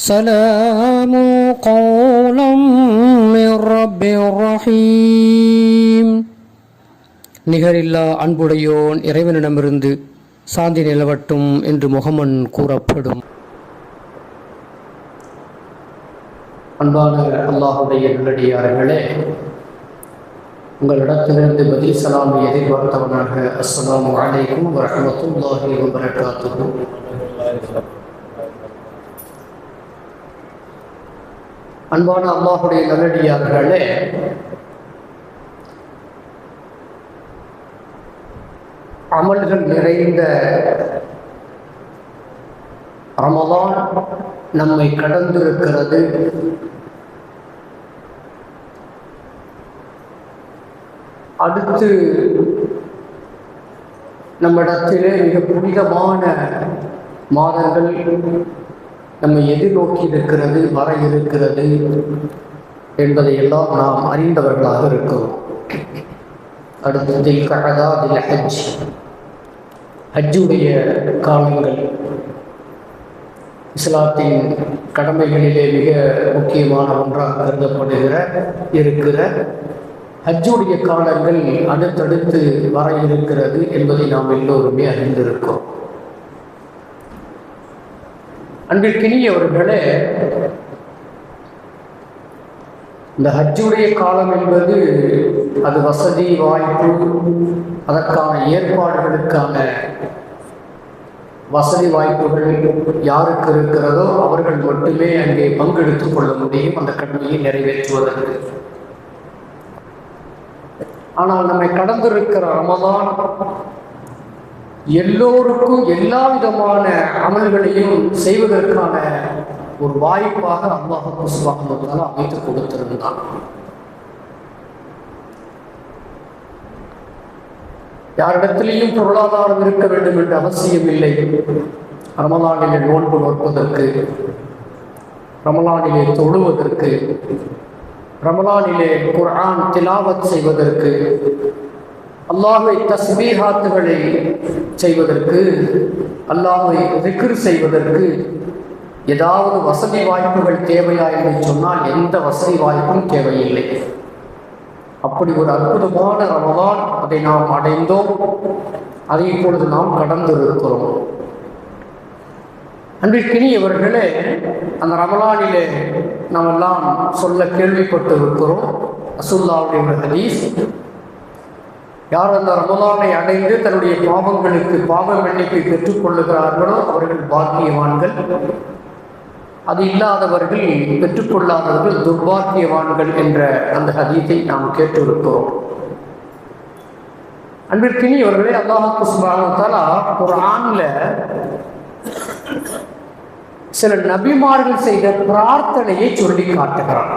سلام قولا من رب رحيم. நிகரில்லா அன்புடையோன் இறைவனிடமிருந்து சாந்தி நிலவட்டும் என்று முகமன் கூறப்படும். அன்பான அல்லாஹுடைய நல்லடியார்களே, உங்களிடத்திலிருந்து பதில் சலாமை எதிர்பார்த்தவனாக அஸ்ஸலாமு அலைக்கும் வரஹ்மத்துல்லாஹி வபரகாத்துஹு. அன்பான அல்லாஹுடைய நல்லடியார்களே, அமல்கள் நிறைந்த ரமலான் நம்மை கடந்திருக்கிறது. அடுத்து நம்மிடத்திலே மிக புனிதமான மாதங்கள் நம்மை எதிர்நோக்கி இருக்கிறது, வர இருக்கிறது என்பதை எல்லாம் நாம் அறிந்தவர்களாக இருக்கிறோம். அடுத்து தில்கஅதா, தில்ஹஜ், ஹஜ்ஜுடைய காலங்கள் இஸ்லாத்தின் கடமைகளிலே மிக முக்கியமான ஒன்றாக இருக்கிற ஹஜ்ஜுடைய காலங்கள் அடுத்தடுத்து வர இருக்கிறது என்பதை நாம் எல்லோருமே அறிந்திருக்கிறோம். அன்பிற்கினியவர்களே, இந்த ஹஜ்ஜுடைய காலம் என்பது அது வசதி வாய்ப்பு, அதற்கான ஏற்பாடுகளுக்கான வசதி வாய்ப்புகள் யாருக்கு இருக்கிறதோ அவர்கள் மட்டுமே அங்கே பங்கெடுத்துக் கொள்ள முடியும் அந்த கடமையை நிறைவேற்றுவதற்கு. ஆனால் நம்மை கடந்திருக்கிற ரமலான் எல்லோருக்கும் எல்லா விதமான அமல்களையும் செய்வதற்கான ஒரு வாய்ப்பாக அல்லாஹ் சுப்ஹானஹு வ தஆலா அமைத்து கொடுத்திருந்தான். யாரிடத்திலேயும் பொருளாதாரம் இருக்க வேண்டும் என்ற அவசியம் இல்லை. ரமலானிலே நோன்பு நோற்பதற்கு, ரமலானிலே தொழுவதற்கு, ரமலானிலே குர்ஆன் திலாவத் செய்வதற்கு, அல்லாஹ்வை தஸ்பீஹாத்துகளை செய்வதற்கு, அல்லாஹ்வை திக்ர் செய்வதற்கு ஏதாவது வசதி வாய்ப்புகள் தேவையா என்று சொன்னால் எந்த வசதி வாய்ப்பும் தேவையில்லை. அப்படி ஒரு அற்புதமான ரமலான், அதை நாம் அடைந்தோம், அதை இப்பொழுது நாம் கடந்திருக்கிறோம். அன்பிற்கினியவர்களே, அந்த ரமலானிலே நாம் எல்லாம் சொல்ல கேள்விப்பட்டு இருக்கிறோம். ரசூலுல்லாஹ்வுடைய ஒரு ஹதீஸ், யார் அந்த ரமலானை அடைந்து தன்னுடைய பாவங்களுக்கு பாவ மன்னிப்பை பெற்றுக்கொள்ளுகிறார்களோ அவர்கள் பாக்கியவான்கள், அது இல்லாதவர்கள், பெற்றுக்கொள்ளாதவர்கள் துர்பாக்கியவான்கள் என்ற அந்த ஹதீஸை நாம் கேட்டிருக்கிறோம். அன்பிற்கினியவர்களே, அல்லாஹ் சுப்ஹானஹு வ தஆலா குர்ஆன்ல சில நபிமார்கள் செய்த பிரார்த்தனையை சொல்லி காட்டுகிறார்.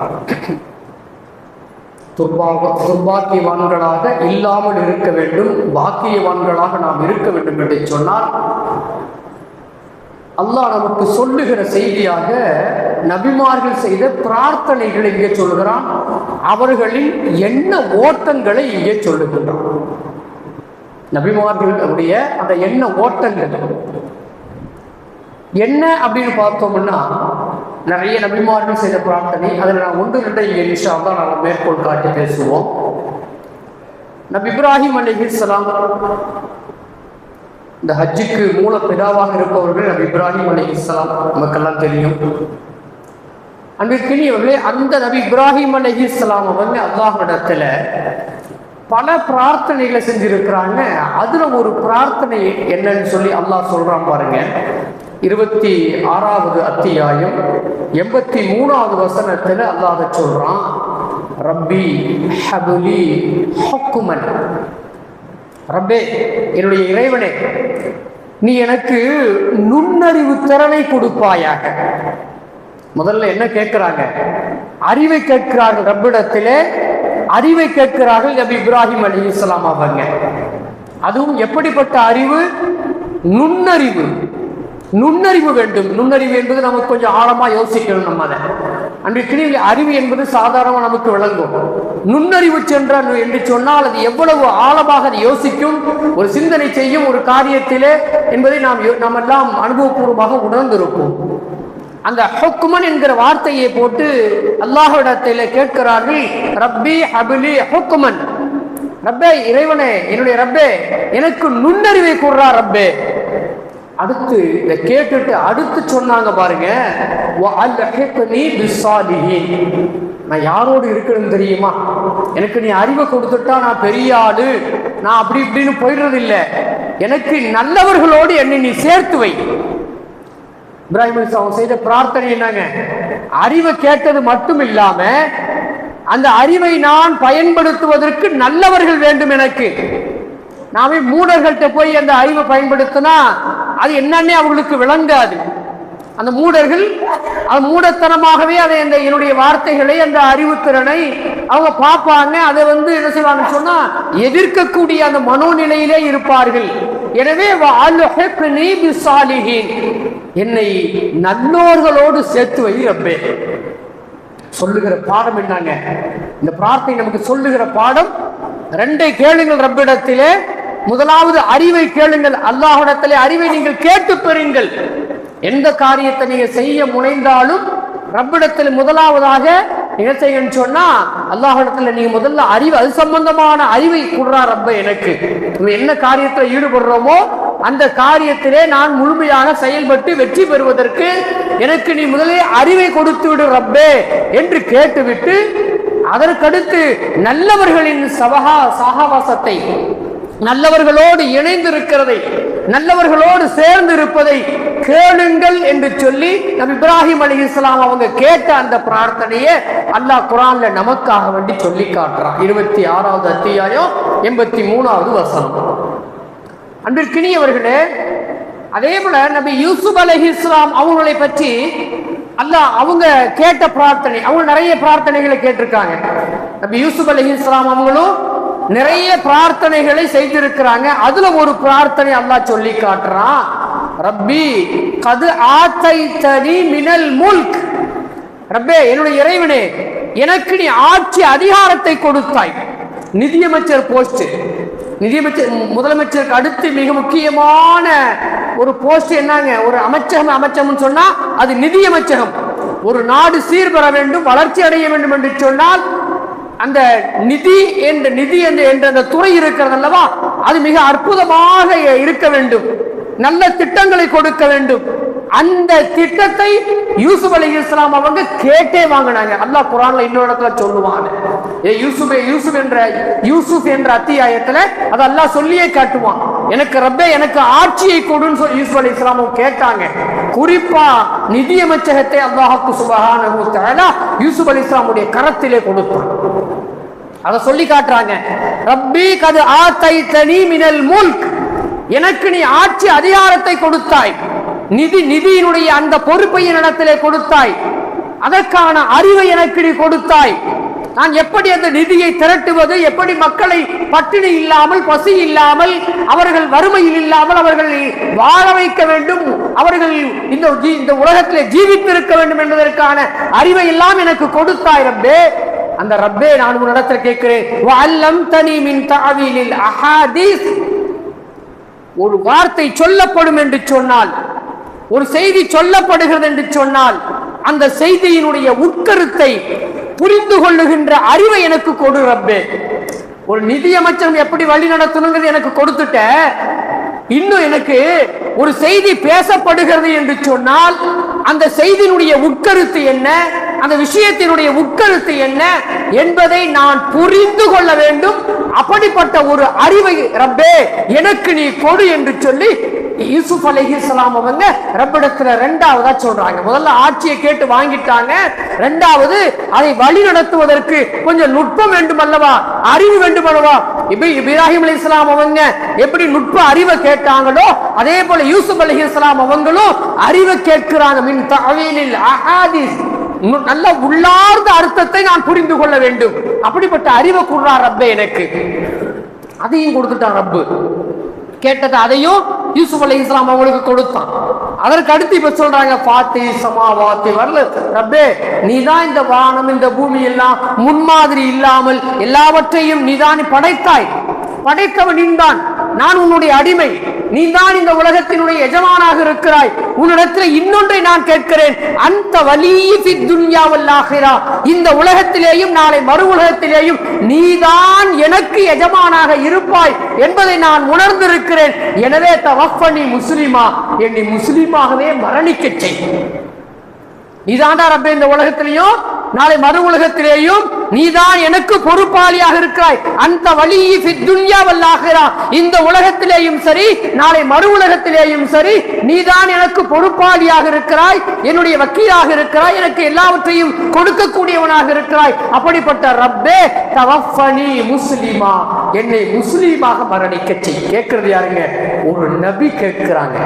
துர்பாக்கியவான்களாக இல்லாமல் இருக்க வேண்டும், பாக்கியவான்களாக நாம் இருக்க வேண்டும் என்று சொன்னால் அல்லாஹ் நமக்கு சொல்லுகிற செய்தியாக நபிமார்கள் செய்த பிரார்த்தனைகளை இங்கே சொல்லுகிறான். அவர்களின் எண்ண ஓட்டங்களை இங்கே சொல்லுகின்றான். நபிமார்களுடைய அந்த எண்ண ஓட்டங்கள் என்ன அப்படின்னு பார்த்தோம்னா, நிறைய நபிமார்கள் செய்த பிரார்த்தனை, அதில் நான் ஒன்று ரெண்டை இங்கே இன்ஷா அல்லாஹ் நாம் மேற்கோள் காட்டி பேசுவோம். நபி இப்ராஹிம் அலைஹிஸ்ஸலாம், இந்த ஹஜ்ஜுக்கு மூல பிதாவாக இருப்பவர்கள் நபி இப்ராஹிம் அலைஹிஸ்ஸலாம், நமக்கெல்லாம் தெரியும். அன்பிற்கினியவர்களே, அந்த நபி இப்ராஹிம் அலைஹிஸ்ஸலாம் அவங்க அல்லாஹ்விடத்துல பல பிரார்த்தனைகளை செஞ்சிருக்கிறாங்க. அதுல ஒரு பிரார்த்தனை என்னன்னு சொல்லி அல்லாஹ் சொல்றான் பாருங்க. 26வது அத்தியாயம் 83வது வசனத்துல அல்லாஹ் சொல்றான், ரப்பி ஹப்லி ஹுக்மன், ரப்பே என்னுடைய இறைவனே, நீ எனக்கு நுண்ணறிவு திறனை கொடுப்பாயாக. முதல்ல என்ன கேட்கிறாங்க? அறிவை கேட்கிறார்கள். ரப்பிடத்திலே அறிவை கேட்கிறார்கள் நபி இப்ராஹிம் அலைஹிஸ்ஸலாம் அவங்க. அதுவும் எப்படிப்பட்ட அறிவு? நுண்ணறிவு. நுண்ணறிவு வேண்டும். நுண்ணறிவு என்பது நமக்கு கொஞ்சம் ஆழமா யோசிக்கணும். நம்ம அதை அன்றைக்கு அறிவு என்பது சாதாரணமாக நமக்கு விளங்கும். நுண்ணறிவு சென்ற என்று சொன்னால் அது எவ்வளவு ஆழமாக அது யோசிக்கும், ஒரு சிந்தனை செய்யும் ஒரு காரியத்திலே என்பதை நாம் எல்லாம் அனுபவபூர்வமாக உணர்ந்திருப்போம். அந்த ஹுக்மன் என்கிற வார்த்தையை போட்டு அல்லாஹ்விடத்தில் கேட்கிறார்கள், ரப்பி ஹபிலி ஹுக்மன், ரப்பே இறைவனே, என்னுடைய ரப்பே எனக்கு நுண்ணறிவை கூறுறா ரப்பே. அடுத்து இதை கேட்டுட்டு அடுத்து சொன்னாங்க பாருங்க, நான் யாரோடு இருக்கணும் தெரியுமா, எனக்கு நீ அறிவை கொடுத்துட்டா நான் பெரிய ஆளு, நான் அப்படி இப்படின்னு போயிடுறது இல்லை, எனக்கு நல்லவர்களோடு என்னை நீ சேர்த்து வை. இப்ராஹிம் அலைஹிஸ்ஸலாம் செய்த பிரார்த்தனை என்னங்க, அறிவை கேட்டது மட்டும் இல்லாம அந்த அறிவை நான் பயன்படுத்துவதற்கு நல்லவர்கள் வேண்டும் எனக்கு. நாமே மூடர்கள்ட்ட போய் அந்த அறிவை பயன்படுத்தினா அது என்னன்னே அவங்களுக்கு விளங்காது. அந்த மூடர்கள் அது மூடத்தனமாகவே அதை அந்த என்னுடைய வார்த்தைகளை அந்த அறிவுத்திறனை அவங்க பார்ப்பாங்க. அதை என்ன செய்வாங்கன்னு சொன்னா எதிர்க்கக்கூடிய அந்த மனோநிலையிலே இருப்பார்கள். எனவே என்னை நல்லோர்களோடு சேர்த்து வை ரப்பே. சொல்லுகிற பாடம் என்னங்க, இந்த பிரார்த்தனை நமக்கு சொல்லுகிற பாடம் ரெண்டை கேளுங்கள் ரப்பிடத்திலே. முதலாவது அறிவை கேளுங்கள், அல்லாஹ்விடத்திலே அறிவை நீங்கள் கேட்டு பெறுங்கள். எந்த காரியத்தை நீங்க செய்ய முனைந்தாலும் ரப்பிடத்தில் முதலாவதாக என்ன செய்யணும்னு சொன்னா அல்லாஹ்விடத்துல நீங்க முதல்ல அறிவு, அது சம்பந்தமான அறிவை கொடுறா ரப்ப. எனக்கு என்ன காரியத்துல ஈடுபடுறோமோ அந்த காரியத்திலே நான் முழுமையாக செயல்பட்டு வெற்றி பெறுவதற்கு எனக்கு நீ முதலே அறிவை கொடுத்து விடு ரப்பே என்று கேட்டுவிட்டு அதற்கடுத்து நல்லவர்களின் சகவாசத்தை, நல்லவர்களோடு இணைந்து இருக்கிறதை, நல்லவர்களோடு சேர்ந்து இருப்பதை கேளுங்கள் என்று சொல்லி நபி இப்ராஹிம் அலைஹிஸ்ஸலாம் அவங்க கேட்ட அந்த பிரார்த்தனையை அல்லாஹ் குர்ஆன்ல நமக்காக வேண்டி சொல்லி காட்டுறான். 26வது அத்தியாயம் 83வது வசனம். அன்பிற்கினியவர்களே, அதே போல நபி யூசுப் அலைஹிஸ்ஸலாம் அவங்களை பற்றி அல்லாஹ் அவங்க கேட்ட பிரார்த்தனை, அவங்க நிறைய பிரார்த்தனைகளை கேட்டிருக்காங்க. நபி யூசுப் அலைஹிஸ்ஸலாம் அவங்களும் நிறைய பிரார்த்தனைகளை செய்திருக்கிறாங்க. அதுல ஒரு பிரார்த்தனை அல்லாஹ் சொல்லி காட்டுறான், ரப்பி கது ஆத்தைதனி மினல் முல்க், ரப்பே என்னுடைய இறைவனே எனக்கு நீ ஆட்சி அதிகாரத்தை கொடுத்தாய். நிதியமைச்சர் போஸ்ட், நிதியமைச்சர் முதலமைச்சருக்கு அடுத்து மிக முக்கியமான ஒரு போஸ்ட் என்னங்க, ஒரு அமைச்சகம் சொன்னா அது நிதியமைச்சகம். ஒரு நாடு சீர்பெற வேண்டும், வளர்ச்சி அடைய வேண்டும் என்று சொன்னால் அந்த நிதி என்ற அந்த துறை இருக்கிறது அல்லவா, அது மிக அற்புதமாக இருக்க வேண்டும், நல்ல திட்டங்களை கொடுக்க வேண்டும். அந்த திட்டத்தை யூசுப் அலைஹிஸ்ஸலாம் அவங்க கேட்டே வாங்கினாங்க. அல்லாஹ் குர்ஆன்ல இன்னொரு இடத்துல சொல்லுவாங்க, யூசுப் என்ற அத்தியாயத்துல அது அல்லாஹ் சொல்லியே காட்டுவான், எனக்கு ரப்பே எனக்கு ஆட்சியை கொடுன்னு சொல்லி யூசுப் அலைஹிஸ்ஸலாம் கேட்டாங்க. குறிப்பா நிதியமைச்சகத்தை அல்லாஹ்வுக்கு சுப்ஹானஹு வ தஆலா யூசுப் அலைஹிஸ்ஸலாமுடைய கரத்திலே கொடுத்தான். அத சொல்லி காட்டுறாங்க, ரப்பி கது ஆத்தைதனி மினல் முல்க், எனக்கு நீ ஆட்சி அதிகாரத்தை கொடுத்தாய், நிதியினுடைய அந்த பொறுப்பை என்னிடத்திலே கொடுத்தாய், அதற்கான அறிவை எனக்கு நீ கொடுத்தாய், நான் எப்படி அந்த நிதியை திரட்டுவது, எப்படி மக்களை பட்டினி இல்லாமல் பசி இல்லாமல் அவர்கள் வறுமையில் இல்லாமல் அவர்கள் வாழ வைக்க வேண்டும், அவர்கள் இந்த உலகத்திலே ஜீவித்திருக்க வேண்டும் என்பதற்கான அறிவை எல்லாம் எனக்கு கொடுத்தாய் ரப்பே. அந்த ரப்பே நான் உன்னிடத்தில் கேட்கிறேன், வஅல்லம்தனி மின் தஅவீலில் அஹாதீஸ், ஒரு வார்த்தை சொல்லப்படும் என்று சொன்னால், ஒரு செய்தி சொல்லப்படுகிறது என்று சொன்னால் அந்த செய்தியினுடைய உட்கருத்தை புரிந்து கொள்ளுகின்ற அறிவை எனக்கு கொடு ரப்பே. ஒரு நிதியமைச்சர் எப்படி வழி நடத்தணுங்கிறது எனக்கு கொடுத்துட்ட, இன்னும் எனக்கு ஒரு செய்தி பேசப்படுகிறது என்று சொன்னால் அந்த செய்தியினுடைய உட்கருத்து என்ன, அந்த விஷயத்தினுடைய உட்கருத்து என்ன என்பதை நான் புரிந்து கொள்ள வேண்டும். அப்படிப்பட்ட ஒரு அறிவை ரப்பே எனக்கு நீ கொடு என்று சொல்லி யூசுப் அலைஹிஸ்ஸலாம் அவங்க ரப்பிடத்துல ரெண்டாவதா சொல்றாங்க. முதல்ல ஆட்சியை கேட்டு வாங்கிட்டாங்க, ரெண்டாவது அதை வழி நடத்துவதற்கு கொஞ்சம் நுட்பம் வேண்டும் அல்லவா, அறிவு வேண்டும் அல்லவா. இப்ராஹிம் அலைஹிஸ்ஸலாம் அவங்க எப்படி நுட்ப அறிவை கேட்டாங்களோ அதே போல யூசுப் அலைஹிஸ்ஸலாம் அவங்களும் அறிவை கேட்கிறாங்க. மின் தஅவீலில் அஹாதீஸ், நல்ல உள்ளார்ந்த அர்த்தத்தை நான் புரிந்து கொள்ள வேண்டும், அப்படிப்பட்ட அறிவை கொடுறா ரப்பே எனக்கு. அதையும் கொடுத்துட்டான் ரப்பு. கேட்டது அதையும் யூசுப் அலைஹிஸ்ஸலாம் அவங்களுக்கு கொடுத்தான். அதற்கு அடுத்து இப்ப சொல்றாங்க, ஃபாத்தி சமாவாத்தி வரல ரப்பே, நீதான் இந்த வானம் இந்த பூமி எல்லாம் முன்மாதிரி இல்லாமல் எல்லாவற்றையும் நீதான் படைத்தாய், படைத்தவன் நீதான், நான் உன்னுடைய அடிமை, நீ தான் இந்த உலகத்தினுடைய எஜமானாக இருக்கிறாய். உன்னிடத்தில் இன்னொன்றை நான் கேட்கிறேன், அந்த வலிய ஃபி துன்யா வல் ஆகிரா, இந்த உலகத்திலேயும் நாளை மறு உலகத்திலேயும் நீதான் எனக்கு எஜமானாக இருப்பாய் என்பதை நான் உணர்ந்திருக்கிறேன். எனவே தவஃபனி முஸ்லிமா, என்னை முஸ்லிமாகவே மரணிக்க செய். நீதான்டா ரப்பே இந்த உலகத்திலேயும் நாளை மறு உலகத்திலேயும் நீதான் எனக்கு பொறுப்பாளியாக இருக்கிறாய். அந்த வலிய ஃபி துன்யா வல் ஆகிரா, இந்த உலகத்திலேயும் சரி நாளை மறு உலகத்திலேயும் சரி நீதான் எனக்கு பொறுப்பாளியாக இருக்கிறாய், என்னுடைய வக்கீலாக இருக்கிறாய், எனக்கு எல்லாவற்றையும் கொடுக்கக்கூடியவனாக இருக்கிறாய். அப்படிப்பட்ட ரப்பே தவஃபனி முஸ்லிமா, என்னை முஸ்லிமாக மரணிக்க செய். கேட்கிறது யாருங்க? ஒரு நபி கேட்கிறாங்க.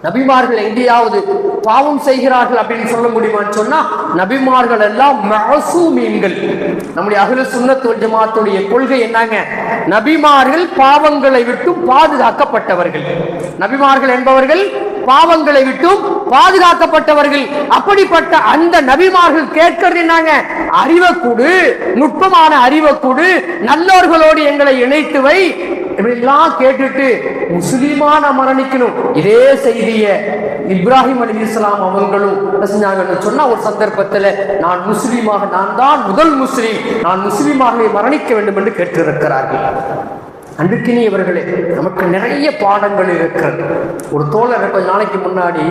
நபிமார்கள் எங்கேயாவது பாவம் செய்கிறார்கள் அப்படின்னு சொல்ல முடியுமான்னு சொன்னா, நபிமார்கள் எல்லாம் மஅசூமீன்கள். நம்முடைய அஹ்லு சுன்னத் வல் ஜமாத்துடைய கொள்கை என்னங்க? நபிமார்கள் பாவங்களை விட்டு பாதுகாக்கப்பட்டவர்கள். நபிமார்கள் என்பவர்கள் பாவங்களை விட்டும் பாதுகாக்கப்பட்டவர்கள். அப்படிப்பட்ட அந்த நபிமார்கள் கேட்கிறது என்னங்க? அறிவை கொடு, நுட்பமான அறிவை கொடு, நல்லவர்களோடு எங்களை இணைத்து வை. இப்படிலாம் கேட்டுட்டு முஸ்லிமான மரணிக்கணும். இதே செய்திய இப்ராஹிம் அலைஹிஸ்ஸலாம் அவங்களும் சொன்ன ஒரு சந்தர்ப்பத்தில், நான் முஸ்லீமாக, நான் தான் முதல் முஸ்லீம், நான் முஸ்லீமாகவே மரணிக்க வேண்டும் என்று கேட்டிருக்கிறார்கள். அன்பிற்கினியவர்களே, நமக்கு நிறைய பாடங்கள் இருக்கிறது. ஒரு தோழர் கொஞ்ச நாளைக்கு முன்னாடி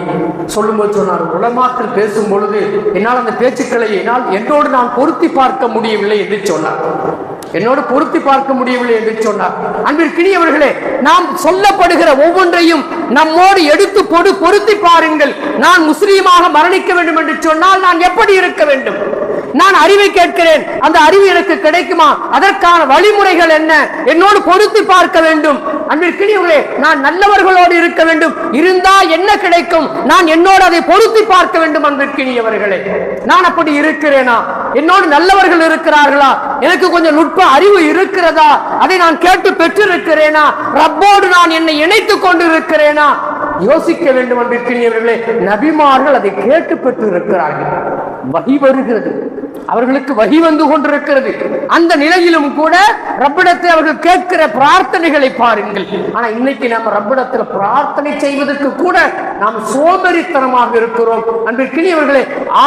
சொல்லும்போது சொன்னார், உலமாக்கள் பேசும் பொழுது என்னால் அந்த பேச்சுக்களை என்னோடு நான் பொருத்தி பார்க்க முடியவில்லை என்று சொன்னார். என்னோடு பொருத்தி பார்க்க முடியவில்லை என்று சொன்னார். அன்பிற்கினியவர்களே, நாம் சொல்லப்படுகிற ஒவ்வொன்றையும் நம்மோடு எடுத்து பொருத்தி பாருங்கள். நான் முஸ்லீமாக மரணிக்க வேண்டும் என்று சொன்னால் நான் எப்படி இருக்க வேண்டும்? நான் அறிவை கேட்கிறேன், அந்த அறிவு எனக்கு கிடைக்குமா? அதற்கான வழிமுறைகள் என்ன? என்னோடு பொருத்தி பார்க்க வேண்டும். அன்பிற்கினியவர்களே, நான் நல்லவர்களோடு இருக்க வேண்டும். இருந்தா என்ன கிடைக்கும்? நான் என்னோடு அதை பொருத்தி பார்க்க வேண்டும். அன்பிற்கினியவர்களே, நான் அப்படி இருக்கிறேனா? என்னோடு நல்லவர்கள் இருக்கிறார்களா? எனக்கு கொஞ்சம் நுட்ப அறிவு இருக்கிறதா? அதை நான் கேட்டு பெற்றிருக்கிறேனா? ரப்போடு நான் என்னை இணைத்துக் கொண்டு இருக்கிறேனா? யோசிக்க வேண்டும். அன்பிற்கினியவர்களே, நபிமார்கள் அதை கேட்டு பெற்று இருக்கிறார்கள். வஹி வருகிறது, அவர்களுக்கு வஹி வந்து கொண்டிருக்கிறது. அந்த நிலையிலும் கூட ரப்பிடத்தை அவர்கள் கேட்கிற பிரார்த்தனைகளை பாருங்கள். ஆனா இன்னைக்கு நம்ம ரப்பிடத்தில் பிரார்த்தனை செய்வதற்கு கூட நாம் சோம்பேறித்தனமாக இருக்கிறோம். அன்பிற்கினியவர்களே,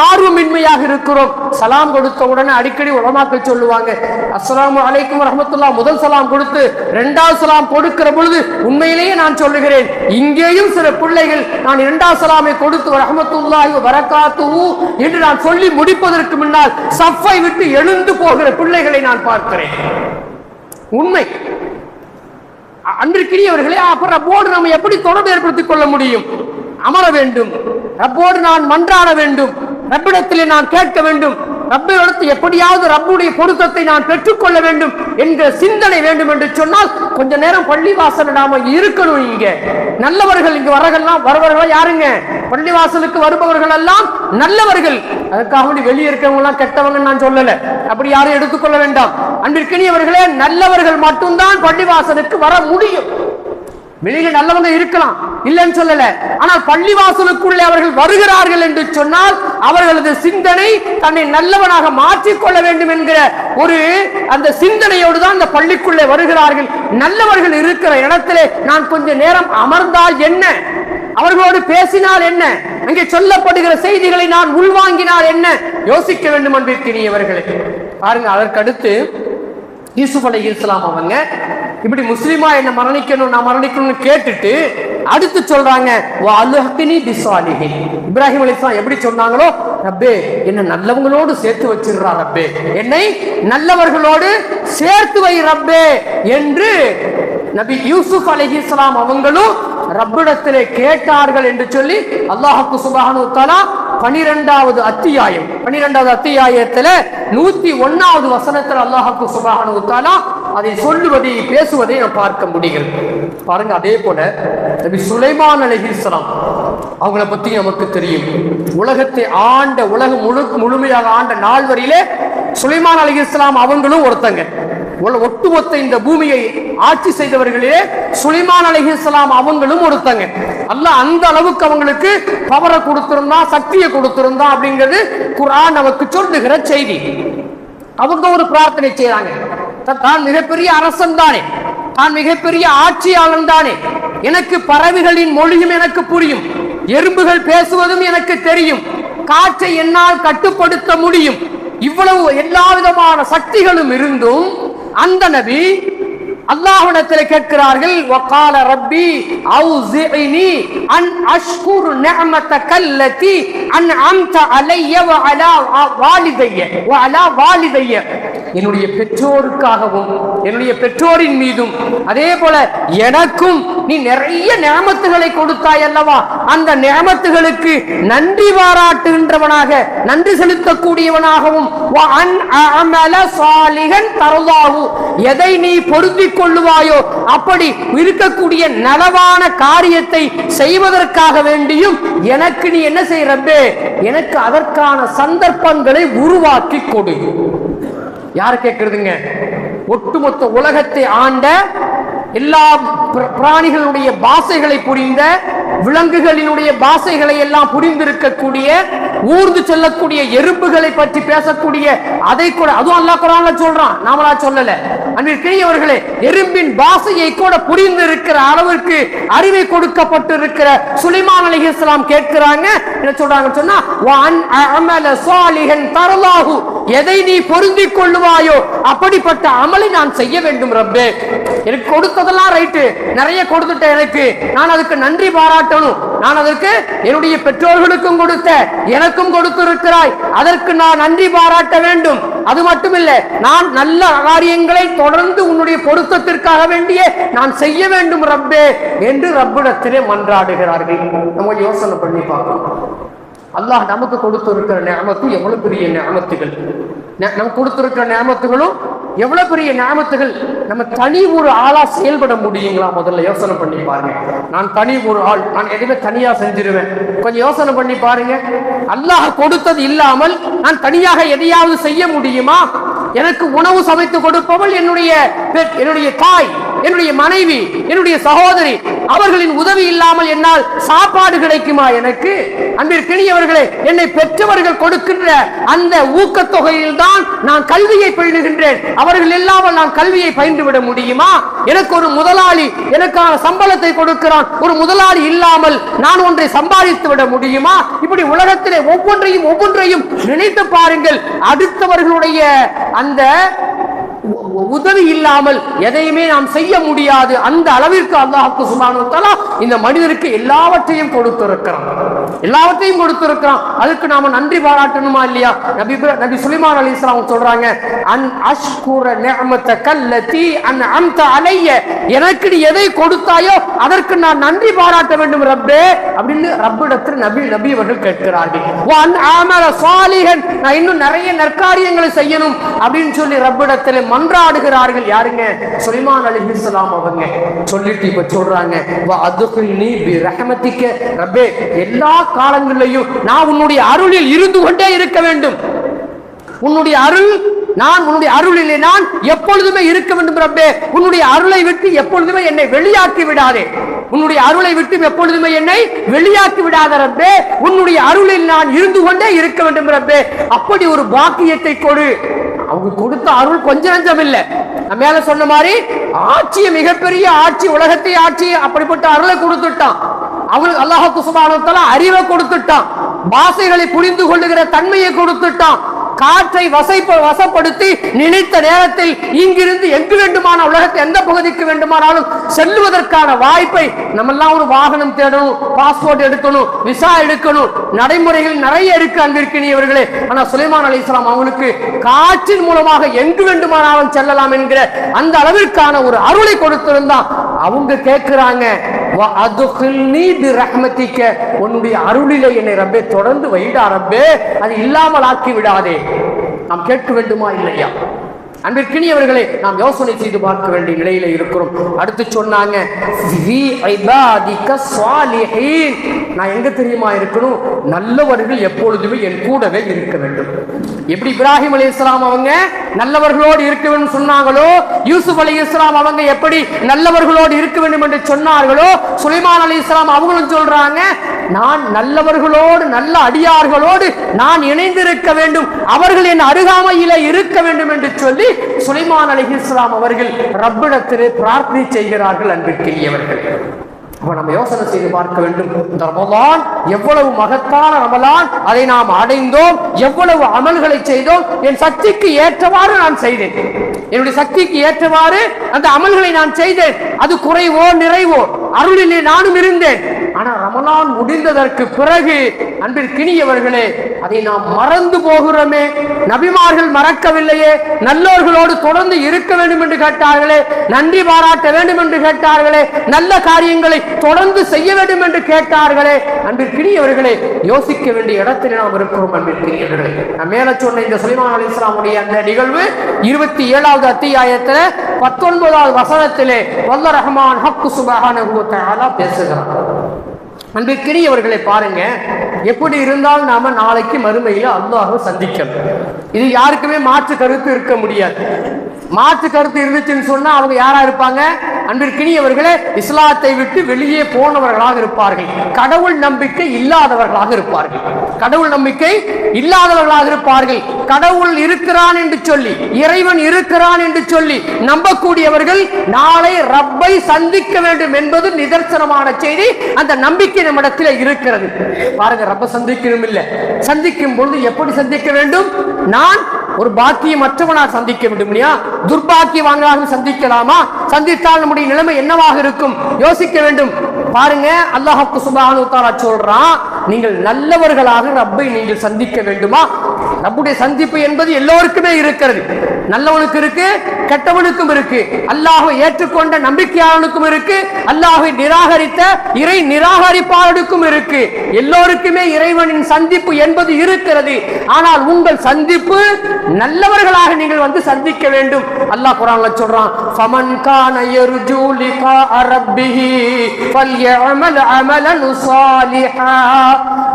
ஆர்வமின்மையாக இருக்கிறோம். சலாம் கொடுத்த உடனே அடிக்கடி உலமாக்கள் சொல்லுவாங்க, அஸ்ஸலாமு அலைக்கும் வரஹ்மத்துல்லாஹ் முதல் சலாம் கொடுத்து இரண்டாவது சலாம் கொடுக்கிற பொழுது உண்மையிலேயே நான் சொல்லுகிறேன், இங்கேயும் சில பிள்ளைகள் நான் இரண்டாவது சலாமை கொடுத்து வரஹ்மத்துல்லாஹி வ பரக்காத்துஹு என்று நான் சொல்லி முடிப்பதற்கு முன்னால் சஃப்பை விட்டு எழுந்து போகிற பிள்ளைகளை நான் பார்க்கிறேன். உண்மை. அன்பிற்கினியவர்களே, அப்புறம் ரப்போடு நம்ம எப்படி தொடர்பு ஏற்படுத்திக் கொள்ள முடியும்? அமர வேண்டும், ரப்போடு நான் மன்றாட வேண்டும், ரப்பிடத்திலே நான் கேட்க வேண்டும், ரப்பிடத்து எப்படியாவது ரப்புடைய பொருத்தத்தை நான் பெற்றுக்கொள்ள வேண்டும் என்கிற சிந்தனை வேண்டும் என்று சொன்னால் கொஞ்ச நேரம் பள்ளிவாசல் நாம இருக்கணும். இங்க நல்லவர்கள் இங்கு வரவர்கள் யாருங்க? பள்ளிவாசலுக்கு வருபவர்கள் எல்லாம் நல்லவர்கள். அதுக்காக வெளியே இருக்கவங்க எல்லாம் கெட்டவங்க நான் சொல்லல, அப்படி யாரும் எடுத்துக்கொள்ள வேண்டாம். அன்பிற்கினியவர்களே, நல்லவர்கள் மட்டும்தான் பள்ளிவாசலுக்கு வர முடியும். வெளியில நல்லவங்க இருக்கலாம், இல்லைன்னு சொல்லல. ஆனால் பள்ளிவாசலுக்குள்ளே அவர்கள் வருகிறார்கள் என்று சொன்னால் அவர்களது சிந்தனை தன்னை நல்லவனாக மாற்றிக்கொள்ள வேண்டும் என்கிற ஒரு அந்த சிந்தனையோடு தான் அந்த பள்ளிக்குள்ளே வருகிறார்கள். நல்லவர்கள் இருக்கிற இடத்திலே நான் கொஞ்ச நேரம் அமர்ந்தால் என்ன? அவர்களோடு பேசினால் என்ன? அங்கே சொல்லப்படுகிற செய்திகளை நான் உள்வாங்கினால் என்ன? யோசிக்க வேண்டும். அன்பிற்கினியவர்களே, பாருங்க, அதற்கடுத்து யூசுப் அலைஹிஸ்ஸலாம் அவங்க இப்படி முஸ்லிமா என்ன மரணிக்கணும், நான் மரணிக்கணும்னு கேட்டுட்டு அடுத்து சொல்றாங்க, இப்ராஹிம் அலைஹிஸ்ஸலாம் எப்படி சொன்னாங்களோ, ரப்பே என்ன நல்லவங்களோடு சேர்த்து வச்சிருறா ரப்பே, என்னை நல்லவர்களோடு சேர்த்து வை ரப்பே என்று நபி யூசுப் அலைஹிஸ்ஸலாம் அவங்களும் ரப்பிடத்திலே கேட்டார்கள் என்று சொல்லி அல்லாஹ் சுப்ஹானஹு வ தஆலா 12வது அத்தியாயத்தில் 101வது வசனத்தில் அல்லாஹ் சுப்ஹானஹு வ தஆலா அதை சொல்லுவதை பேசுவதை நாம் பார்க்க முடிகிறது. பாருங்க, அதே போல நபி சுலைமான் அலைஹிஸ்ஸலாம் அவங்கள பத்தி நமக்கு தெரியும். உலகத்தை ஆண்ட, உலகம் முழுமையாக ஆண்ட நால்வரிலே சுலைமான் அலைஹிஸ்ஸலாம் அவங்களும் ஒருத்தங்க. ஒட்டுமொத்த இந்த பூமியை ஆட்சி செய்தவர்களே சுலைமான் அலைஹிஸ்ஸலாம் அவங்களும் ஒருத்தங்க. அல்லாஹ் அந்த அளவுக்கு அவங்களுக்கு பவரை கொடுத்திருந்தா, சக்தியை கொடுத்திருந்தா அப்படிங்கிறது குர்ஆன் நமக்கு சொல்லுகிற செய்தி. அவங்க ஒரு பிரார்த்தனை செய்றாங்க, தான் மிகப்பெரிய அரசன் தானே, நான் மிகப்பெரிய ஆட்சியாளன் தானே, எனக்கு பறவைகளின் மொழியும் எனக்கு புரியும், எறும்புகள் பேசுவதும் எனக்கு தெரியும், காற்றை என்னால் கட்டுப்படுத்த முடியும். இவ்வளவு எல்லா விதமான சக்திகளும் இருந்தும் அந்த நபி அல்லாஹ்விடத்தில் கேட்கிறார்கள், வகால ரப்பி அவுஸினி அன் அஷ்குரு நிஅமதக அல்லதி அன்அம்த அலைய வ அலா வாலிதைய என்னுடைய பெற்றோருக்காகவும் என்னுடைய பெற்றோரின் மீதும் அதே போல எனக்கும் நீ நிறைய நிஅமத்துகளை கொடுத்தாய் அல்லவா, அந்த நிஅமத்துகளுக்கு நன்றி பாராட்டுகின்றவனாக நன்றி செலுத்தக்கூடியவனாகவும் வ அன் அஅமல சாலிஹன் தர்லாஹு எதை நீ பொருந்திக் கொள்ளுவாயோ அப்படி இருக்கக்கூடிய நலவான காரியத்தை செய்வதற்காக வேண்டியும் எனக்கு நீ என்ன செய்ய ரப்பே, எனக்கு அதற்கான சந்தர்ப்பங்களை உருவாக்கி கொடு. யார் கேட்கிறதுங்க? ஒட்டுமொத்த உலகத்தை ஆண்ட, எல்லா பிராணிகளுடைய பாஷைகளை புரிந்த, விலங்குகளினுடைய பாஷைகளை எல்லாம் புரிந்திருக்கக்கூடிய, ஊர்ந்து செல்லக்கூடிய எறும்புகளை பற்றி பேசக்கூடிய, அதை கூட அதுவும் அல்லாஹ் குர்ஆன்ல சொல்றான், நாமளா சொல்லல. அன்பிற்குரியவர்களே, எறும்பின் பாஷையை கூட புரிந்து இருக்கிற அளவிற்கு அறிவை கொடுக்கப்பட்டிருக்கிற சுலைமான் அலைஹிஸ்ஸலாம் கேட்கிறாங்க. என்ன சொல்றாங்க சொன்னா, வஅன் அஅமல சாலிஹன் தர்லாஹு எதை நீ பொருந்திக் கொள்ளுவாயோ அப்படிப்பட்ட அமலை நான் செய்ய வேண்டும் ரப்பே. எனக்கு கொடுத்ததெல்லாம் ரைட்டு, நிறைய கொடுத்துட்ட, எனக்கு நான் அதுக்கு நன்றி பாராட்டணும். நான் அதற்கு என்னுடைய பெற்றோர்களுக்கும் கொடுத்த, எனக்கும் கொடுத்திருக்கிறாய், அதற்கு நான் நன்றி பாராட்ட வேண்டும். அது மட்டுமில்ல, நான் நல்ல காரியங்களை தொடர்ந்து உன்னுடைய பொருத்தத்திற்காக வேண்டிய நான் செய்ய வேண்டும் ரப்பே என்று ரப்பிடத்திலே மன்றாடுகிறார்கள். நம்ம யோசனை பண்ணி பார்க்கணும். அல்லாஹ் நமக்கு கொடுத்திருக்கிற நிஅமத்து எவ்வளவு பெரிய நிஅமத்துகள், நமக்கு கொடுத்திருக்கிற நிஅமத்துகளும் எவ்வளவு பெரிய நிஅமத்துகள். நம்ம தனி ஒரு ஆளா செயல்பட முடியுங்களா? முதல்ல யோசனை பண்ணி பாருங்க. நான் தனி ஒரு ஆள், நான் எதுவுமே தனியா செஞ்சிருவேன். கொஞ்சம் யோசனை பண்ணி பாருங்க. அல்லாஹ் கொடுத்தது இல்லாமல் நான் தனியாக எதையாவது செய்ய முடியுமா? எனக்கு உணவு சமைத்து கொடுப்பவள் என்னுடைய தாய், என்னுடைய மனைவி, என்னுடைய சகோதரி, அவர்களின் உதவி இல்லாமல் என்னால் சாப்பாடு கிடைக்குமா எனக்கு? அன்பிற்கினியவர்களே, என்னை பெற்றவர்கள் கொடுக்கின்ற அந்த ஊக்கத்தொகையில் தான் நான் கல்வியை பயிலுகின்றேன். அவர்கள் இல்லாமல் நான் கல்வியை பயின்று விட முடியுமா? எனக்கு ஒரு முதலாளி எனக்கான சம்பளத்தை கொடுக்கிறான், ஒரு முதலாளி இல்லாமல் நான் ஒன்றை சம்பாதித்து விட முடியுமா? இப்படி உலகத்திலே ஒவ்வொன்றையும் நினைத்து பாருங்கள். அடுத்தவர்களுடைய அந்த உதவி இல்லாமல் எதையுமே நாம் செய்ய முடியாது. அந்த அளவிற்கு அல்லாஹ் சுப்ஹானஹு வ தஆலா இந்த மனிதருக்கு எல்லாவற்றையும் கொடுத்திருக்கிறான். அதுக்கு நாம நன்றி பாராட்டணுமா இல்லையா? நபி சுலைமான் அலைஹிஸ்ஸலாம் சொல்றாங்க, அன் அஷ்குர நிஅமதக அல்லதி அன்அம்த அலைய எனக்கு நீ எதை கொடுத்தாயோ அதற்கு நான் நன்றி பாராட்ட வேண்டும் ரப்பே அப்படின்னு ரப்பிடத்தில் நபி அவர்கள் கேட்கிறார்கள். வ அன் அஅமல சாலிஹன் நான் இன்னும் நிறைய நற்காரியங்களை செய்யணும் அப்படின்னு சொல்லி ரப்பிடத்தில் மன்றாடுகிறார்கள். யாருங்க? சுலைமான் அலைஹிஸ்ஸலாம் அவங்க. சொல்லிட்டு இப்ப சொல்றாங்க, வ அத்கில்னி பி ரஹ்மதிக ரப்பே எல்லா காலங்களிலும் நான் உன்னுடைய அருளில் இருந்து கொண்டே இருக்க வேண்டும். உன்னுடைய அருளிலே நான் எப்பொழுதுமே இருக்க வேண்டும் ரப்பே. உன்னுடைய அருளை விட்டு எப்பொழுதுமே என்னை வெளியாக்கி விடாதே. உன்னுடைய அருளை விட்டு எப்பொழுதுமே என்னை வெளியாக்கி விடாத ரப்பே. உன்னுடைய அருளில் நான் இருந்து கொண்டே இருக்க வேண்டும் ரப்பே. அப்படி ஒரு பாக்கியத்தை கொடு. அவங்க கொடுத்த அருள் கொஞ்சம் நஞ்சம் இல்லை. நம்ம மேல சொன்ன மாதிரி ஆட்சியை, மிகப்பெரிய ஆட்சி, உலகத்தை ஆட்சி, அப்படிப்பட்ட அருளை கொடுத்துட்டான். அவங்களுக்கு அல்லாஹ் சுப்ஹானஹு வ தஆலா அறிவை கொடுத்துட்டான், பாஷைகளை புரிந்து கொள்ளுகிற தன்மையை கொடுத்துட்டான், காற்றை வசப்படுத்தி நினைத்த நேரத்தில் இங்கிருந்து எங்கு வேண்டுமான உலகத்தை எந்த பகுதிக்கு வேண்டுமானாலும் செல்லுவதற்கான வாய்ப்பை நம்மெல்லாம் ஒரு வாகனம் தேடணும், பாஸ்போர்ட் எடுக்கணும், விசா எடுக்கணும், நடைமுறைகள் நிறைய இருக்கு அன்பிற்கினியவர்களே. ஆனா சுலைமான் அலைஹிஸ்ஸலாம் அவங்களுக்கு காற்றின் மூலமாக எங்கு வேண்டுமானாலும் செல்லலாம் என்கிற அந்த அளவிற்கான ஒரு அருளை கொடுத்திருந்தான். அவங்க கேட்கிறாங்க, உன்னுடைய அருளிலே என்னை ரப்பே தொடர்ந்து வைடா ரப்பே, அது இல்லாமல் ஆக்கி விடாதே. நாம் கேட்க வேண்டுமா இல்லையா? அன்பிற்கினியவர்களே, நாம் யோசனை செய்து பார்க்க வேண்டிய நிலையில இருக்கிறோம். அடுத்து சொன்னாங்க, நான் எங்க தெரியுமா இருக்கணும்? நல்லவர்கள் எப்பொழுதுமே என் கூடவே இருக்க வேண்டும். எப்படி இப்ராஹிம் அலைஹிஸ்ஸலாம் அவங்க நல்லவர்களோடு இருக்க வேண்டும் சொன்னாங்களோ, யூசுப் அலைஹிஸ்ஸலாம் அவங்க எப்படி நல்லவர்களோடு இருக்க வேண்டும் என்று சொன்னார்களோ, சுலைமான் அலைஹிஸ்ஸலாம் அவங்களும் சொல்றாங்க, நான் நல்லவர்களோடு நல்ல அடியார்களோடு நான் இணைந்திருக்க வேண்டும், அவர்கள் என் அருகாமையில இருக்க வேண்டும் என்று சொல்லி சுலைமான் அலைஹிஸ்ஸலாம் அவர்கள் ரப்பிடத்திலே பிரார்த்தனை செய்கிறார்கள். அன்பிற்குரியவர்கள், அப்ப நம்ம யோசனை செய்து பார்க்க வேண்டும், இந்த ரமலான் எவ்வளவு மகத்தான ரமலான், அதை நாம் அடைந்தோம், எவ்வளவு அமல்களை செய்தோம். என் சக்திக்கு ஏற்றவாறு நான் செய்தேன், என்னுடைய சக்திக்கு ஏற்றவாறு அந்த அமல்களை நான் செய்தேன். அது குறைவோ நிறைவோ அருளிலே நானும் இருந்தேன். ஆனா ரமலான் முடிந்ததற்கு பிறகு அன்பிற்கினியவர்களே, அதை நாம் மறந்து போகிறோமே. நபிமார்கள் மறக்கவில்லையே, நல்லோர்களோடு தொடர்ந்து இருக்க வேண்டும் என்று கேட்டார்களே, நன்றி பாராட்ட வேண்டும் என்று கேட்டார்களே, நல்ல காரியங்களை தொடர்ந்து செய்ய வேண்டும் என்று கேட்டார்களே. அன்பிற்கினியவர்களே, யோசிக்க வேண்டிய இடத்தில் நாம் இருக்கிறோம். அன்பிற்கினியவர்களே, நான் மேல சொன்ன இந்த சுலைமான் அலைஹிஸ்ஸலாமுடைய அந்த நிகழ்வு 27வது அத்தியாயத்தில் 19வது வசனத்திலே வல்ல ரஹ்மான் ஹக்கு சுப்ஹானஹு வ தஆலா பேசுகிறார். அன்பிற்கினியவர்களை பாருங்க, எப்படி இருந்தாலும் நாம நாளைக்கு மறுமையில அல்லாஹ்வை சந்திக்கணும். இது யாருக்குமே மாற்று கருத்து இருக்க முடியாது. மாற்று கருத்து இருந்துச்சுன்னு சொன்னா அவங்க யாரா இருப்பாங்க? அன்பிற்கினியவர்களே, இஸ்லாத்தை விட்டு வெளியே போனவர்களாக இருப்பார்கள், கடவுள் நம்பிக்கை இல்லாதவர்களாக இருப்பார்கள், கடவுள் நம்பிக்கை இல்லாதவர்களாக இருப்பார்கள். கடவுள் இருக்கிறான் என்று சொல்லி, இறைவன் இருக்கிறான் என்று சொல்லி நம்பக்கூடியவர்கள் நாளை ரப்பை சந்திக்க வேண்டும் என்பது நிதர்சனமான செய்தி. அந்த நம்பிக்கை நம்மிடத்தில் இருக்கிறது. பாருங்க, ரப்ப சந்திக்கணும் இல்ல, சந்திக்கும் பொழுது எப்படி சந்திக்க வேண்டும்? நான் ஒரு பாக்கியமற்றவனாக சந்திக்க வேண்டும் இல்லையா? துர்பாக்கியவான்களாக சந்திக்கலாமா? சந்தித்தால் நம்முடைய நிலைமை என்னவாக இருக்கும்? யோசிக்க வேண்டும். பாருங்க, அல்லாஹ் சுப்ஹானஹு வ தஆலா சொல்றான், நீங்கள் நல்லவர்களாக ரப்பை நீங்கள் சந்திக்க வேண்டுமா? ரப்புடைய சந்திப்பு என்பது எல்லோருக்குமே இருக்கிறது. நல்லவனுக்கு இருக்கு, கெட்டவனுக்கும் இருக்கு, அல்லாஹ்வை ஏற்றுக்கொண்ட நம்பிக்கையாளனுக்கும் இருக்கு, அல்லாஹ்வை நிராகரித்த இறை நிராகரிப்பாளனுக்கும் இருக்கு. எல்லோருக்குமே இறைவனின் சந்திப்பு என்பது இருக்கிறது. ஆனால் உங்கள் சந்திப்பு நல்லவர்களாக நீங்கள் வந்து சந்திக்க வேண்டும். அல்லாஹ் குர்ஆன்ல சொல்றான், ஃபமன் கான யர்ஜூ லிகா ரப்பிஹி ஃபல்யஅமல் அமலன் ஸாலிஹா.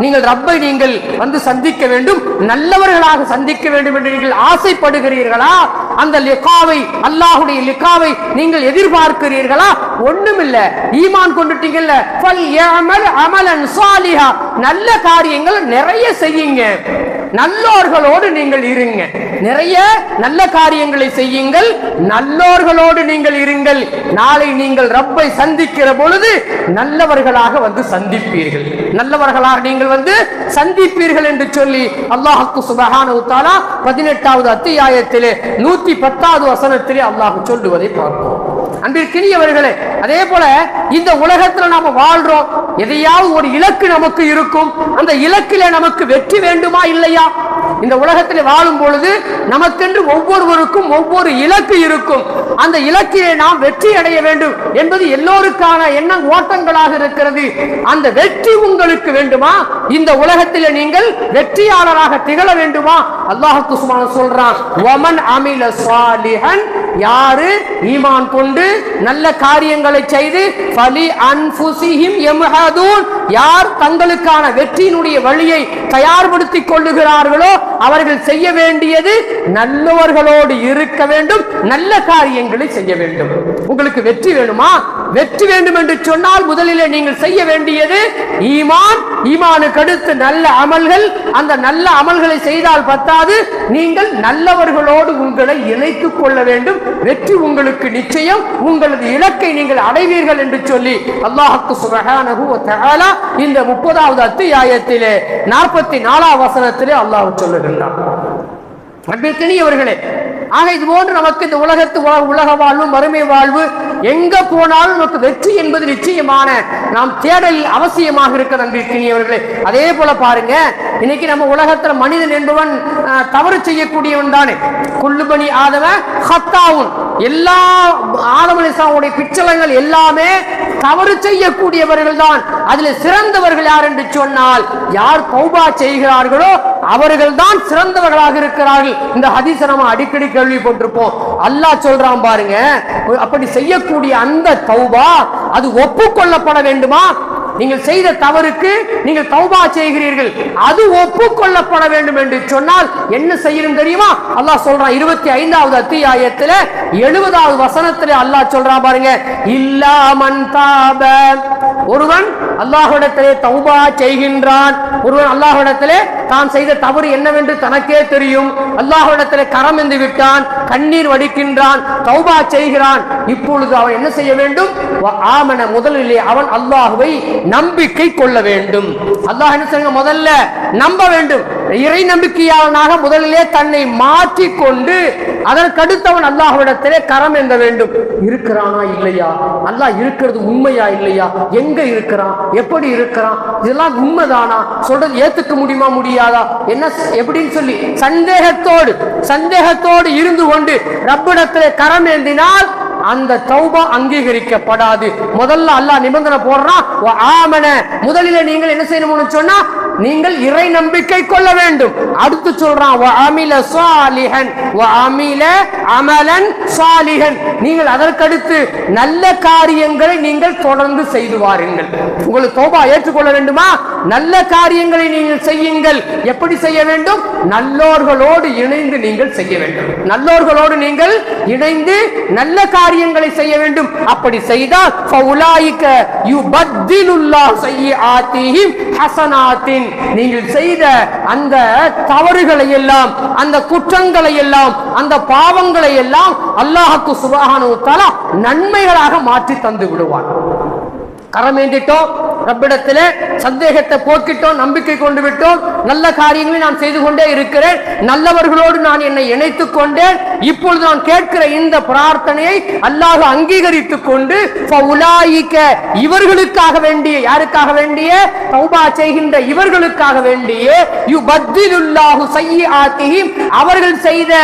நீங்கள் ரப்பை நீங்கள் வந்து சந்திக்க வேண்டும், நல்லவர்களாக சந்திக்க வேண்டும் என்று நீங்கள் ஆசைப்படுகிறீர்களா? அந்த லிகாவை, அல்லாஹ்வுடைய லிகாவை நீங்கள் எதிர்பார்க்கிறீர்களா? ஒண்ணுமில்ல, ஈமான் கொண்டுட்டீங்கல்ல, ஃபல்யஅமல் அமலன் ஸாலிஹா, நல்ல காரியங்கள் நிறைய செய்யுங்க, நல்லோர்களோடு நீங்கள் இருங்க, நிறைய நல்ல காரியங்களை செய்யுங்கள், நல்லோர்களோடு நீங்கள் இருங்கள். நாளை நீங்கள் ரப்பை சந்திக்கிற பொழுது நல்லவர்களாக வந்து சந்திப்பீர்கள், நல்லவர்களாக நீங்கள் வந்து சந்திப்பீர்கள் என்று சொல்லி அல்லாஹ் சுப்ஹானஹு வ தஆலா 18வது அத்தியாயத்திலே 110வது வசனத்திலே அல்லாஹ் சொல்லுவதை பார்ப்போம். அன்பிற்கினியவர்களே, அதே போல இந்த உலகத்தில் நாம வாழ்றோம், எதையாவது ஒரு இலக்கு நமக்கு இருக்கும். அந்த இலக்கில நமக்கு வெற்றி வேண்டுமா இல்லையா? இந்த உலகத்தில் வாழும் பொழுது நமக்கென்று ஒவ்வொருவருக்கும் ஒவ்வொரு இலக்கு இருக்கும். அந்த இலக்கிலே நாம் வெற்றி அடைய வேண்டும் என்பது எல்லோருக்கான எண்ண ஓட்டங்களாக இருக்கிறது. அந்த வெற்றி உங்களுக்கு வேண்டுமா? இந்த உலகத்திலே நீங்கள் வெற்றியாளராக திகழ வேண்டுமா? அல்லாஹ் சுப்ஹானஹு சொல்றான், வமன் அமில ஸாலிஹன், யாரு ஈமான் கொண்டு நல்ல காரியங்களை செய்து ஃபலி அன்ஃபுஸிஹிம் யம்ஹதூன், யார் தங்களுக்கான வெற்றியினுடைய வழியை தயார்படுத்திக் கொள்ளுகிறார்களோ அவர்கள் செய்ய வேண்டியது நல்லவர்களோடு இருக்க வேண்டும், நல்ல காரியங்களை செய்ய வேண்டும். உங்களுக்கு வெற்றி வேணுமா? வெற்றி வேண்டும் என்று சொன்னால் முதலிலே நீங்கள் செய்ய வேண்டியது ஈமான், ஈமானுக்கு அடுத்து நல்ல அமல்கள். அந்த நல்ல அமல்களை செய்தால் பத்தாது, நீங்கள் நல்லவர்களோடு உங்களை இணைத்துக் கொள்ள வேண்டும். வெற்றி உங்களுக்கு நிச்சயம், உங்களது இலக்கை நீங்கள் அடைவீர்கள் என்று சொல்லி அல்லாஹ் சுப்ஹானஹு வ தஆலா இந்த 30வது அத்தியாயத்திலே 44வது வசனத்திலே அல்லாஹ் சொல்லுகின்றான். அன்பிற்கினியவர்களே, ஆக இது போன்று நமக்கு இந்த உலக வாழ்வு, மறுமை வாழ்வு, எங்க போனாலும் நமக்கு வெற்றி என்பது நிச்சயமான நாம் தேடலில் அவசியமாக இருக்கிறது. அன்பிற்கினியவர்களே, அதே போல பாருங்க, இன்னைக்கு நம்ம உலகத்துல மனிதன் என்பவன் தவறு செய்யக்கூடியவன் தானே. குல்லுபனி ஆதம ஹத்தாவுன், எல்லா ஆதம் அலைஹிஸ்ஸலாமுடைய பிச்சலங்கள் எல்லாமே தவறு செய்யக்கூடியவர்கள் தான். அதில் சிறந்தவர்கள் யார் என்று சொன்னால், யார் தௌபா செய்கிறார்களோ அவர்கள் தான் சிறந்தவர்களாக இருக்கிறார்கள். இந்த ஹதீஸை நம்ம அடிக்கடி கேள்விப்பட்டிருப்போம். அல்லாஹ் சொல்றான் பாருங்க, அப்படி செய்யக்கூடிய அந்த தௌபா அது ஒப்புக்கொள்ளப்பட வேண்டுமா? நீங்கள் செய்த தவறுக்கு நீங்கள் தௌபா செய்கிறீர்கள், அது ஒப்புக்கொள்ளப்பட வேண்டும் என்று சொன்னால் என்ன செய்யணும் தெரியுமா? அல்லாஹ் சொல்றான் 25வது அத்தியாயத்தில் 70வது வசனத்தில் அல்லாஹ் சொல்றான் பாருங்க, இல்லா மன் தாப ஒருவன் அல்லாஹ்விடத்திலே தௌபா செய்கின்றான், ஒருவன் அல்லாஹ்விடத்திலே தான் செய்த தவறு என்னவென்று தனக்கே தெரியும், அல்லாஹ்விடத்திலே கரம் என்று விட்டான், கண்ணீர் வடிக்கின்றான், தௌபா செய்கிறான். இப்பொழுது அவன் என்ன செய்ய வேண்டும்? ஆமன, முதலிலே அவன் அல்லாஹ்வை நம்பிக்கை கொள்ள வேண்டும். அல்லாஹ் என்ன செய்ய? முதல்ல நம்ப வேண்டும். இறை நம்பிக்கையாளனாக முதலிலே தன்னை மாற்றிக்கொண்டு அதற்கடுத்தவன் அல்லாஹ்விடத்திலே கரம் என்ற வேண்டும். இருக்கிறானா இல்லையா, அல்லாஹ் இருக்கிறது உண்மையா இல்லையா, எங்க இருக்கிறான், எப்படி இருக்கிறான், இதெல்லாம் உண்மைதானா, சொல்றது ஏத்துக்க முடியுமா முடியாதா, என்ன எப்படின்னு சொல்லி சந்தேகத்தோடு இருந்து கொண்டு ரப்பிடத்திலே கரம் ஏந்தினால் அந்த தௌபா அங்கீகரிக்கப்படாது. முதல்ல அல்லாஹ் நிபந்தனை போடுறான், ஆமன, முதலிலே நீங்கள் என்ன செய்யணும்னு சொன்னா நீங்கள் இறை நம்பிக்கை கொள்ள வேண்டும். அடுத்து சொல்றான் நீங்கள் அதற்கடுத்து நல்ல காரியங்களை நீங்கள் தொடர்ந்து செய்து வாருங்கள். உங்களுக்கு தௌபா ஏற்றுக்கொள்ள வேண்டுமா? நல்ல காரியங்களை நீங்கள் செய்யுங்கள். எப்படி செய்ய வேண்டும்? நல்லோர்களோடு இணைந்து நீங்கள் செய்ய வேண்டும். நல்லோர்களோடு நீங்கள் இணைந்து நல்ல காரியங்களை செய்ய வேண்டும். அப்படி செய்தால் நீங்கள் செய்த அந்த தவறுகளை எல்லாம், அந்த குற்றங்களை எல்லாம், அந்த பாவங்களை எல்லாம் அல்லாஹ்வுக்கு சுப்ஹானஹு வ தஆலா நன்மைகளாக மாற்றி தந்து விடுவான். கரமேந்திட்டோம், ரப்பிடத்திலே சந்தேகத்தை போக்கிட்டோம், நம்பிக்கை கொண்டு விட்டோம், நல்ல காரியங்களை நான் செய்து கொண்டே இருக்கிறேன், நல்லவர்களோடு நான் என்னை இணைத்துக் கொண்டேன். இப்பொழுது நான் கேட்கிற இந்த பிரார்த்தனையை அல்லாஹ் அங்கீகரித்துக் கொண்டு இவர்களுக்காக வேண்டிய, யாருக்காக வேண்டிய? தௌபா செய்கின்ற இவர்களுக்காக வேண்டிய யுபத்திலுல்லாஹு ஸய்யிஆத்திஹிம், அவர்கள் செய்த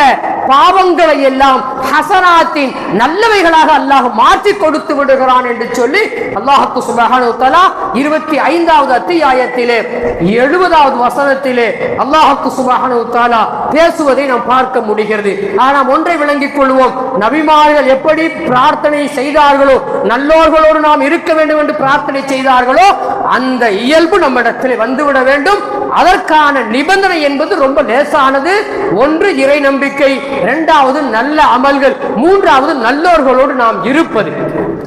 பாவங்களை எல்லாம் ஹஸனாத்தின், நல்லவைகளாக அல்லாஹ் மாற்றி கொடுத்து விடுகிறான் என்று சொல்லி அல்லாஹ் சுப்ஹானஹு வ தஆலா 25வது அத்தியாயத்திலே 70வது வசனத்திலே அல்லாஹ் சுப்ஹானஹு வ தஆலா பேசுவதை நாம் பார்க்க முடிகிறது. ஆனால் ஒன்றை விளங்கிக் கொள்வோம், நபிமார்கள் எப்படி பிரார்த்தனை செய்தார்களோ, நல்லோர்களோடு நாம் இருக்க வேண்டும் என்று பிரார்த்தனை செய்தார்களோ, அந்த இயல்பு நம்மிடத்தில் வந்துவிட வேண்டும். அதற்கான நிபந்தனை என்பது ரொம்ப லேசானது. ஒன்று இறை நம்பிக்கை, இரண்டாவது நல்ல அமல்கள், மூன்றாவது நல்லோர்களோடு நாம் இருப்பது.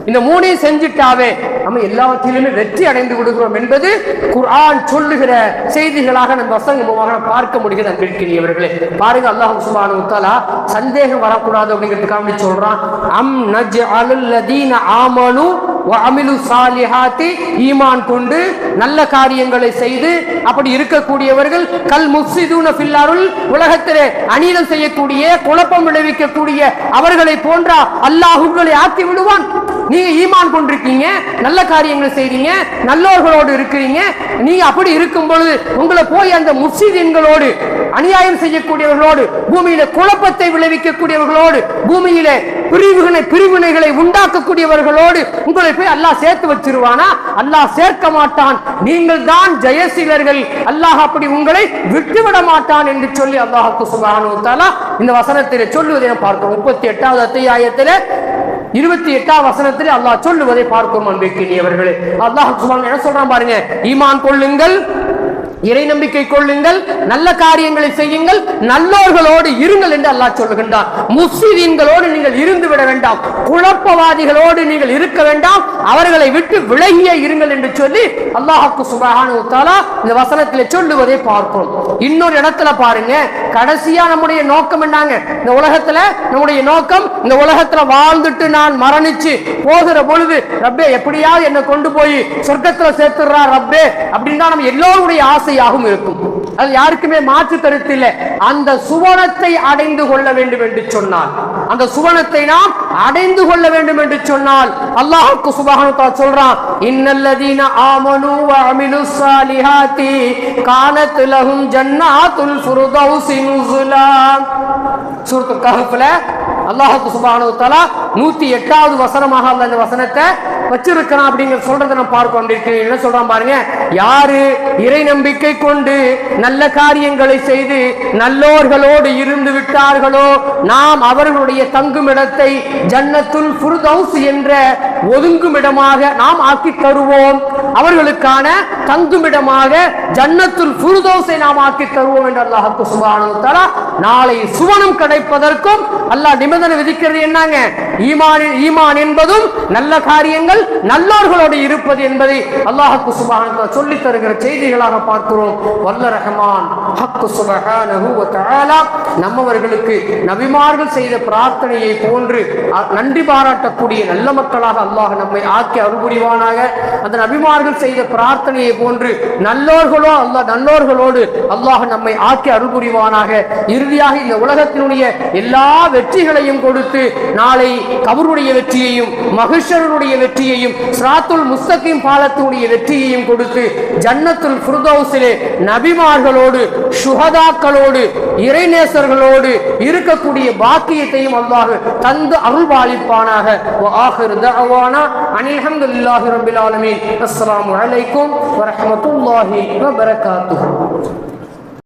இந்த மூணையும் செஞ்சிட்டாவே நம்ம எல்லாவற்றிலுமே வெற்றி அடைந்து விடுகிறோம் என்பது குர்ஆன் சொல்லுகிற செய்திகளாக நம்ம வசனமாக பார்க்க முடிகிறது. அன்பிற்கினியவர்களே, பாருங்க, அல்லாஹ் சுப்ஹானஹு வ தஆலா சந்தேகம் வரக்கூடாது அப்படிங்கிறதுக்காக சொல்றான், அம் நஜ்அலுல் லதீன ஆமனு வ அமிலு ஸாலிஹாத்தி, ஈமான் கொண்டு நல்ல காரியங்களை செய்து அப்படி இருக்கக்கூடியவர்கள் கல் முஃப்ஸிதூன ஃபில் அருள், உலகத்திலே அநீதம் செய்யக்கூடிய, குழப்பம் விளைவிக்கக்கூடிய அவர்களை போன்றா அல்லாஹ் உங்களை ஆக்கி விடுவான். நீங்க ஈமான் கொண்டிருக்கீங்க, நல்ல காரியங்கள் செய்றீங்க, நல்லோர்களோடு இருக்கிறீங்க, நீங்க அப்படி இருக்கும் பொழுது உங்களை போய் அந்த முஃப்ஸிதீன்களோடு, அநியாயம் செய்யக்கூடியவர்களோடு, பூமியில குழப்பத்தை விளைவிக்கக்கூடியவர்களோடு, பூமியில பிரிவினைகளை உண்டாக்கக்கூடியவர்களோடு உங்களை போய் அல்லாஹ் சேர்த்து வச்சிருவானா? அல்லாஹ் சேர்க்க மாட்டான். நீங்கள் தான் ஜெயசீலர்கள், அல்லாஹ் அப்படி உங்களை விட்டுவிட மாட்டான் என்று சொல்லி அல்லாஹ் சுப்ஹானஹு வ தஆலா இந்த வசனத்திலே சொல்லுவதை பார்க்கிறோம். 38வது அத்தியாயத்திலே 28வது வசனத்திலே அல்லாஹ் சொல்லுவதை பார்க்கிறோம். அன்பிற்கினியவர்களே, அல்லாஹ் சுப்ஹானஹு என்ன சொல்றான் பாருங்க, ஈமான் கொள்ளுங்கள், இறை நம்பிக்கை கொள்ளுங்கள், நல்ல காரியங்களை செய்யுங்கள், நல்லோர்களோடு இருங்கள் என்று அல்லாஹ் சொல்லுகின்றான். முஃப்ஸிதீன்களோடு நீங்கள் இருந்து விட வேண்டாம், குழப்பவாதிகளோடு நீங்கள் இருக்க வேண்டாம், அவர்களை விட்டு விலகியே இருங்கள் என்று சொல்லி அல்லாஹ் சுப்ஹானஹு வ தஆலா இந்த வசனத்திலே சொல்லுவதை பார்க்கிறோம். இன்னொரு இடத்துல பாருங்க, கடைசியா நம்முடைய நோக்கம் என்னங்க? இந்த உலகத்துல நம்முடைய நோக்கம், இந்த உலகத்துல வாழ்ந்துட்டு நான் மரணிச்சு போகிற பொழுது ரப்பே எப்படியாவது என்னை கொண்டு போய் சொர்க்கத்துல சேர்த்துறா ரப்பே அப்படின்னு நம்ம எல்லோருடைய ஆசையாகவும் இருக்கும். அது யாருக்குமே மாற்று கருத்து இல்லை. அந்த சுவனத்தை அடைந்து கொள்ள வேண்டும் என்று சொன்னால், அந்த சுவனத்தை நாம் அடைந்து கொள்ள வேண்டும் என்று சொன்னால் அல்லாஹ் சுப்ஹானஹு வ தஆலா சொல்றான், இன்னல்லதீன ஆமனு வ அமிலுஸ் ஸாலிஹாத்தி கானத் லஹும் ஜன்னாத்துல் ஃபிர்தௌஸி நுஸுலா. சூரத்துல் கஹ்ஃப்ல அல்லாஹ் சுப்ஹானஹு வ தஆலா 108வது வசனமாக அல்லாஹ் இந்த வசனத்தை வச்சிருக்கிறான் அப்படிங்கிற சொல்றதை நம்ம பார்க்க வந்திருக்கிறேன். என்ன சொல்றான் பாருங்க, யாரு இறை நம்பிக்கை கொண்டு நல்ல காரியங்களை செய்து நல்லோர்களோடு இருந்து விட்டார்களோ, நாம் அவர்களுடைய தங்குமிடத்தை ஜன்னத்துல் ஃபிர்தௌஸ் என்ற ஒதுங்குமிடமாக நாம் ஆக்கி தருவோம், அவர்களுக்கான தங்குமிடமாக ஜன்னத்துல் ஃபிர்தௌஸை நாம் ஆக்கி தருவோம் என்று அல்லாஹ் சுப்ஹானஹு வ தஆலா நாளை சுவனம் கிடைப்பதற்கும் அல்லாஹ் நிபந்தனை விதிக்கிறது. என்னங்க? ஈமான் என்பதும் நல்ல காரியங்கள் நல்லோர்களோடு இருப்பது என்பதை அல்லாஹ் சுப்ஹானஹு வ தஆலா சொல்லி தருகிற செய்திகளாக பார்க்கிறோம். வல்ல ரஹ்மான் ஹக் சுப்ஹானஹு வ தஆலா நம்மவர்களுக்கு நபிமார்கள் செய்த பிரார்த்தனையை போன்று நன்றி பாராட்டக்கூடிய நல்ல மக்களாக அல்லாஹ் நம்மை ஆக்கி அருள் புரிவானாக. அந்த நபிமார்கள் செய்த பிரார்த்தனையை போன்று நல்லோர்களோடு அல்லாஹ் நம்மை ஆக்கி அருள் புரிவானாக. இறுதியாக இந்த உலகத்தினுடைய எல்லா வெற்றிகளையும் கொடுத்து நாளை கபருடைய வெற்றியையும் மஹ்ஷருடைய வெற்றியையும் சிராத்துல் முஸ்தகீம் பாலத்தினுடைய வெற்றியையும் கொடுத்து ஜன்னத்துல் ஃபிர்தௌஸிலே நபிமார்களோடு சுஹதாக்களோடு இறைநேசர்களோடு இருக்கக்கூடிய பாக்கியத்தையும் அல்லாஹ் தந்து அருள்பாலிப்பானாக. வஆகிரு தஅவானா அனில் ஹம்துலில்லாஹி ரப்பில் ஆலமீன். அஸ்ஸலாமு அலைக்கும் வரஹ்மத்துல்லாஹி வபரகாத்துஹு.